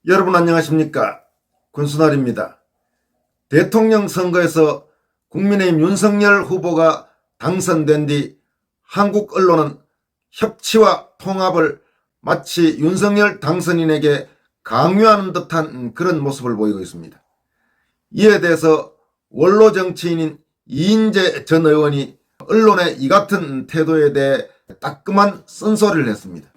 여러분 안녕하십니까? 군수날입니다. 대통령 선거에서 국민의힘 윤석열 후보가 당선된 뒤 한국 언론은 협치와 통합을 마치 윤석열 당선인에게 강요하는 듯한 그런 모습을 보이고 있습니다. 이에 대해서 원로 정치인인 이인재 전 의원이 언론의 이 같은 태도에 대해 따끔한 쓴소리를 했습니다.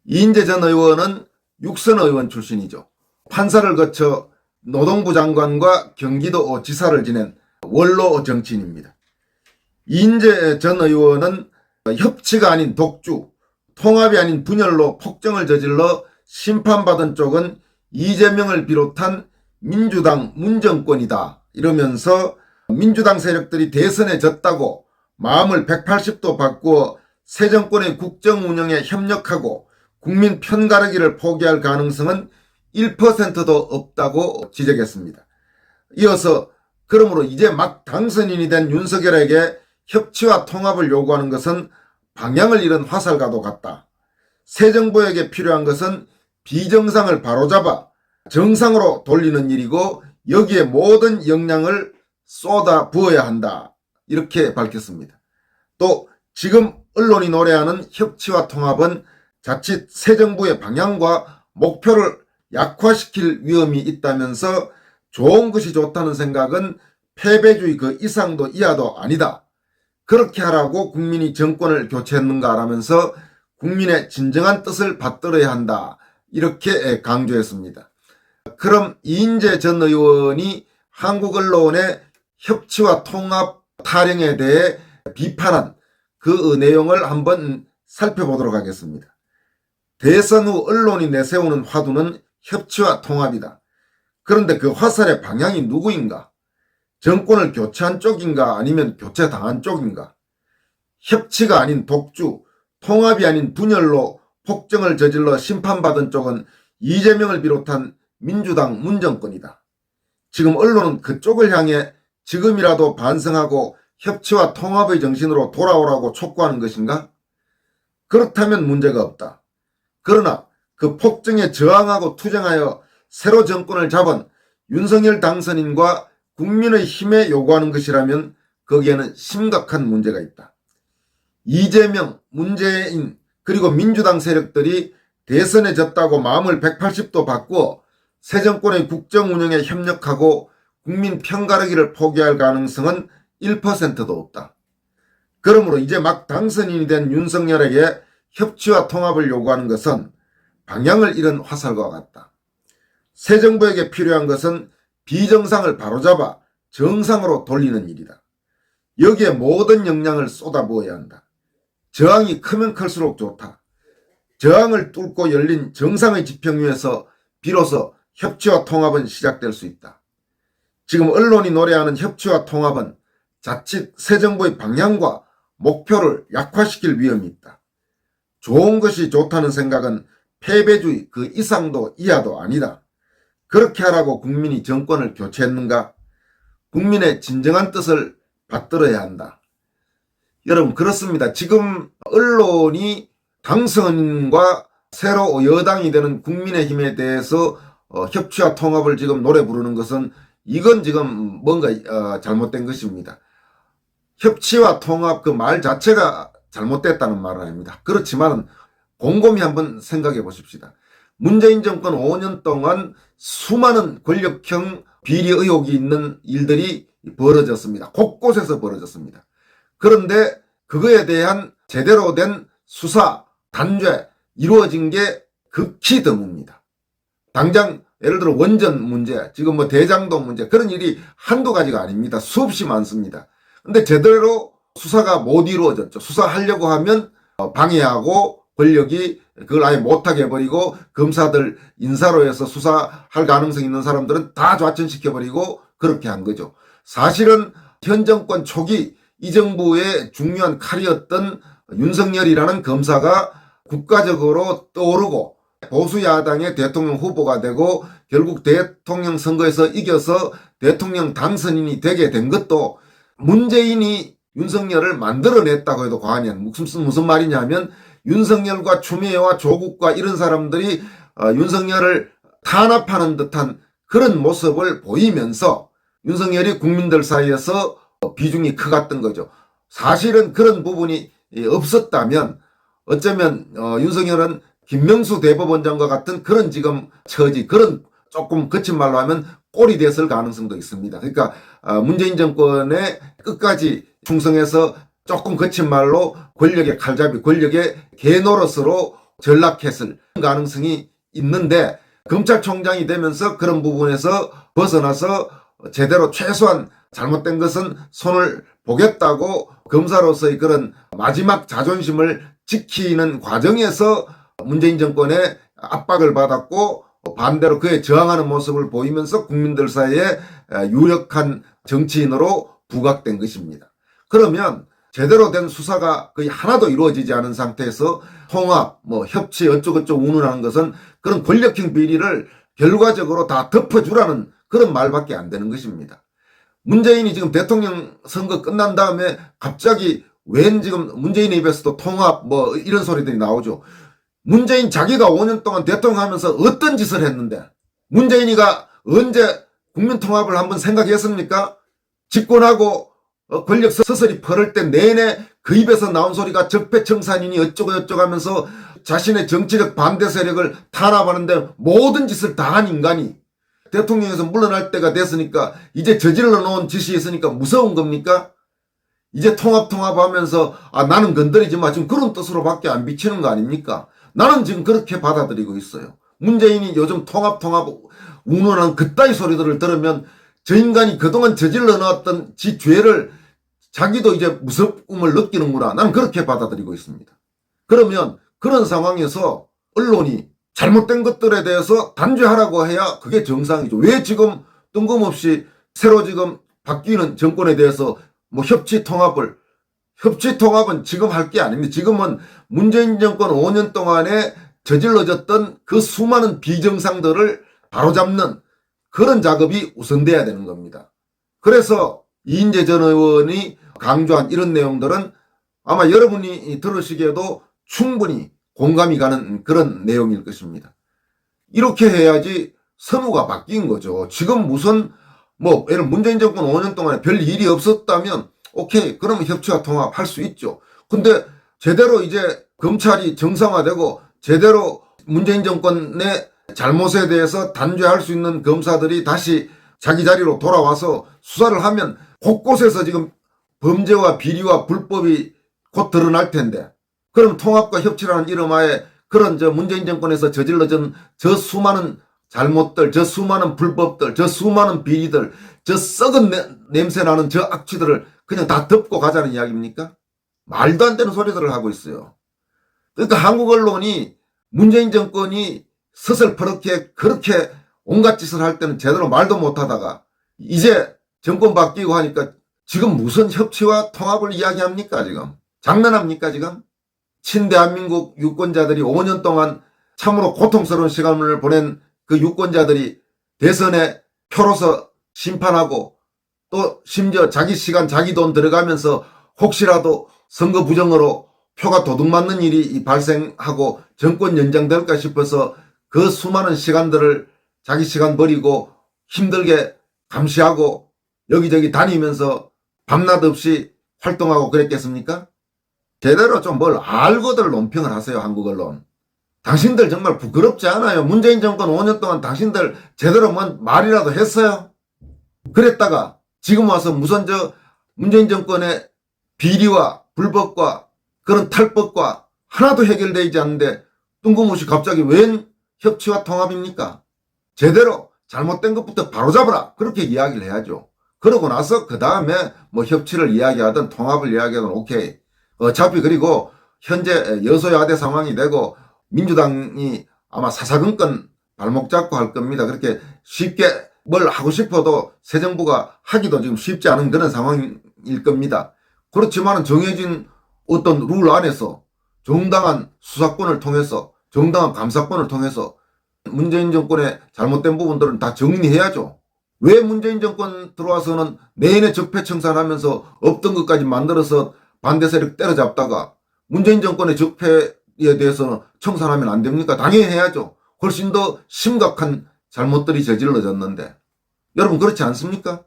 이인재 전 의원은 육선 의원 출신이죠. 판사를 거쳐 노동부 장관과 경기도 지사를 지낸 원로 정치인입니다. 이인재 전 의원은 협치가 아닌 독주, 통합이 아닌 분열로 폭정을 저질러 심판받은 쪽은 이재명을 비롯한 민주당 문정권이다 이러면서 민주당 세력들이 대선에 졌다고 마음을 180도 바꾸어 새 정권의 국정 운영에 협력하고 국민 편가르기를 포기할 가능성은 1%도 없다고 지적했습니다. 이어서 그러므로 이제 막 당선인이 된 윤석열에게 협치와 통합을 요구하는 것은 방향을 잃은 화살과도 같다. 새 정부에게 필요한 것은 비정상을 바로잡아 정상으로 돌리는 일이고 여기에 모든 역량을 쏟아 부어야 한다. 이렇게 밝혔습니다. 또 지금 언론이 노래하는 협치와 통합은 자칫 새 정부의 방향과 목표를 약화시킬 위험이 있다면서 좋은 것이 좋다는 생각은 패배주의 그 이상도 이하도 아니다. 그렇게 하라고 국민이 정권을 교체했는가라면서 국민의 진정한 뜻을 받들어야 한다. 이렇게 강조했습니다. 그럼 이인재 전 의원이 한국 언론의 협치와 통합 타령에 대해 비판한 그 내용을 한번 살펴보도록 하겠습니다. 대선 후 언론이 내세우는 화두는 협치와 통합이다. 그런데 그 화살의 방향이 누구인가? 정권을 교체한 쪽인가 아니면 교체당한 쪽인가? 협치가 아닌 독주, 통합이 아닌 분열로 폭정을 저질러 심판받은 쪽은 이재명을 비롯한 민주당 문정권이다. 지금 언론은 그쪽을 향해 지금이라도 반성하고 협치와 통합의 정신으로 돌아오라고 촉구하는 것인가? 그렇다면 문제가 없다. 그러나 그 폭정에 저항하고 투쟁하여 새로 정권을 잡은 윤석열 당선인과 국민의 힘에 요구하는 것이라면 거기에는 심각한 문제가 있다. 이재명, 문재인 그리고 민주당 세력들이 대선에 졌다고 마음을 180도 바꾸어 새 정권의 국정 운영에 협력하고 국민 편가르기를 포기할 가능성은 1%도 없다. 그러므로 이제 막 당선인이 된 윤석열에게 협치와 통합을 요구하는 것은 방향을 잃은 화살과 같다. 새 정부에게 필요한 것은 비정상을 바로잡아 정상으로 돌리는 일이다. 여기에 모든 역량을 쏟아부어야 한다. 저항이 크면 클수록 좋다. 저항을 뚫고 열린 정상의 지평 위에서 비로소 협치와 통합은 시작될 수 있다. 지금 언론이 노래하는 협치와 통합은 자칫 새 정부의 방향과 목표를 약화시킬 위험이 있다. 좋은 것이 좋다는 생각은 패배주의 그 이상도 이하도 아니다. 그렇게 하라고 국민이 정권을 교체했는가? 국민의 진정한 뜻을 받들어야 한다. 여러분 그렇습니다. 지금 언론이 당선인과 새로 여당이 되는 국민의힘에 대해서 협치와 통합을 지금 노래 부르는 것은 이건 지금 뭔가 잘못된 것입니다. 협치와 통합 그 말 자체가 잘못됐다는 말은 아닙니다. 그렇지만 곰곰이 한번 생각해 보십시다. 문재인 정권 5년 동안 수많은 권력형 비리 의혹이 있는 일들이 벌어졌습니다. 곳곳에서 벌어졌습니다. 그런데 그거에 대한 제대로 된 수사, 단죄 이루어진 게 극히 드뭅니다. 당장 예를 들어 원전 문제, 지금 대장동 문제 그런 일이 한두 가지가 아닙니다. 수없이 많습니다. 근데 제대로 수사가 못 이루어졌죠. 수사하려고 하면 방해하고 권력이 그걸 아예 못하게 해버리고 검사들 인사로 해서 수사할 가능성이 있는 사람들은 다 좌천시켜버리고 그렇게 한 거죠. 사실은 현 정권 초기 이 정부의 중요한 칼이었던 윤석열이라는 검사가 국가적으로 떠오르고 보수 야당의 대통령 후보가 되고 결국 대통령 선거에서 이겨서 대통령 당선인이 되게 된 것도 문재인이 윤석열을 만들어냈다고 해도 과언이 아닙니다. 무슨 말이냐면 윤석열과 추미애와 조국과 이런 사람들이 윤석열을 탄압하는 듯한 그런 모습을 보이면서 윤석열이 국민들 사이에서 비중이 커갔던 거죠. 사실은 그런 부분이 없었다면 어쩌면 윤석열은 김명수 대법원장과 같은 그런 지금 처지, 그런 조금 거친 말로 하면 꼴이 됐을 가능성도 있습니다. 그러니까 문재인 정권에 끝까지 충성해서 조금 거친 말로 권력의 칼잡이, 권력의 개노릇으로 전락했을 가능성이 있는데, 검찰총장이 되면서 그런 부분에서 벗어나서 제대로 최소한 잘못된 것은 손을 보겠다고 검사로서의 그런 마지막 자존심을 지키는 과정에서 문재인 정권의 압박을 받았고 반대로 그에 저항하는 모습을 보이면서 국민들 사이에 유력한 정치인으로 부각된 것입니다. 그러면 제대로 된 수사가 거의 하나도 이루어지지 않은 상태에서 통합, 협치 어쩌고저쩌고 운운하는 것은 그런 권력형 비리를 결과적으로 다 덮어주라는 그런 말밖에 안 되는 것입니다. 문재인이 지금 대통령 선거 끝난 다음에 갑자기 웬 지금 문재인의 입에서도 통합 이런 소리들이 나오죠. 문재인 자기가 5년 동안 대통령 하면서 어떤 짓을 했는데, 문재인이가 언제 국민통합을 한번 생각했습니까? 집권하고 권력 서서히 퍼럴 때 내내 그 입에서 나온 소리가 적폐청산이니 어쩌고 하면서 자신의 정치적 반대 세력을 탄압하는데 모든 짓을 다 한 인간이 대통령에서 물러날 때가 됐으니까, 이제 저질러 놓은 짓이 있으니까 무서운 겁니까? 이제 통합하면서 나는 건드리지 마, 지금 그런 뜻으로밖에 안 비치는 거 아닙니까? 나는 지금 그렇게 받아들이고 있어요. 문재인이 요즘 통합 운운하는 그따위 소리들을 들으면 저 인간이 그동안 저질러 놓았던 지 죄를 자기도 이제 무섭음을 느끼는구나, 나는 그렇게 받아들이고 있습니다. 그러면 그런 상황에서 언론이 잘못된 것들에 대해서 단죄하라고 해야 그게 정상이죠. 왜 지금 뜬금없이 새로 지금 바뀌는 정권에 대해서 협치 통합은 지금 할 게 아닙니다. 지금은 문재인 정권 5년 동안에 저질러졌던 그 수많은 비정상들을 바로잡는 그런 작업이 우선돼야 되는 겁니다. 그래서 이인재 전 의원이 강조한 이런 내용들은 아마 여러분이 들으시기에도 충분히 공감이 가는 그런 내용일 것입니다. 이렇게 해야지 선우가 바뀐 거죠. 지금 무슨 예를 문재인 정권 5년 동안에 별 일이 없었다면 오케이, 그러면 협치와 통합할 수 있죠. 근데 제대로 이제 검찰이 정상화되고 제대로 문재인 정권의 잘못에 대해서 단죄할 수 있는 검사들이 다시 자기 자리로 돌아와서 수사를 하면 곳곳에서 지금 범죄와 비리와 불법이 곧 드러날 텐데, 그럼 통합과 협치라는 이름하에 그런 문재인 정권에서 저질러진 저 수많은 잘못들, 저 수많은 불법들, 저 수많은 비리들, 저 썩은 냄새나는 저 악취들을 그냥 다 덮고 가자는 이야기입니까? 말도 안 되는 소리들을 하고 있어요. 그러니까 한국 언론이 문재인 정권이 서슬퍼렇게 그렇게 온갖 짓을 할 때는 제대로 말도 못하다가 이제 정권 바뀌고 하니까 지금 무슨 협치와 통합을 이야기합니까? 지금 장난합니까? 지금 친대한민국 유권자들이 5년 동안 참으로 고통스러운 시간을 보낸 그 유권자들이 대선에 표로서 심판하고 또 심지어 자기 시간 자기 돈 들어가면서 혹시라도 선거 부정으로 표가 도둑맞는 일이 발생하고 정권 연장될까 싶어서 그 수많은 시간들을 자기 시간 버리고 힘들게 감시하고 여기저기 다니면서 밤낮 없이 활동하고 그랬겠습니까? 제대로 좀 뭘 알고들 논평을 하세요. 한국 언론. 당신들 정말 부끄럽지 않아요? 문재인 정권 5년 동안 당신들 제대로 뭔 말이라도 했어요? 그랬다가 지금 와서 무슨 문재인 정권의 비리와 불법과 그런 탈법과 하나도 해결되지 않는데 뜬금없이 갑자기 웬 협치와 통합입니까? 제대로 잘못된 것부터 바로잡아라, 그렇게 이야기를 해야죠. 그러고 나서 그 다음에 협치를 이야기하든 통합을 이야기하든 오케이. 어차피 그리고 현재 여소야대 상황이 되고 민주당이 아마 사사건건 발목 잡고 할 겁니다. 그렇게 쉽게 뭘 하고 싶어도 새 정부가 하기도 지금 쉽지 않은 그런 상황일 겁니다. 그렇지만 정해진 어떤 룰 안에서 정당한 수사권을 통해서 정당한 감사권을 통해서 문재인 정권의 잘못된 부분들은 다 정리해야죠. 왜 문재인 정권 들어와서는 내내 적폐청산하면서 없던 것까지 만들어서 반대 세력 때려잡다가 문재인 정권의 적폐에 대해서는 청산하면 안 됩니까? 당연히 해야죠. 훨씬 더 심각한 잘못들이 저질러졌는데 여러분 그렇지 않습니까?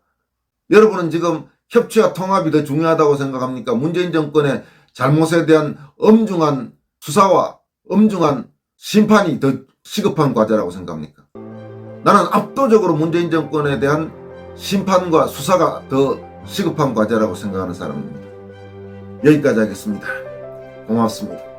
여러분은 지금 협치와 통합이 더 중요하다고 생각합니까? 문재인 정권의 잘못에 대한 엄중한 수사와 엄중한 심판이 더 시급한 과제라고 생각합니까? 나는 압도적으로 문재인 정권에 대한 심판과 수사가 더 시급한 과제라고 생각하는 사람입니다. 여기까지 하겠습니다. 고맙습니다.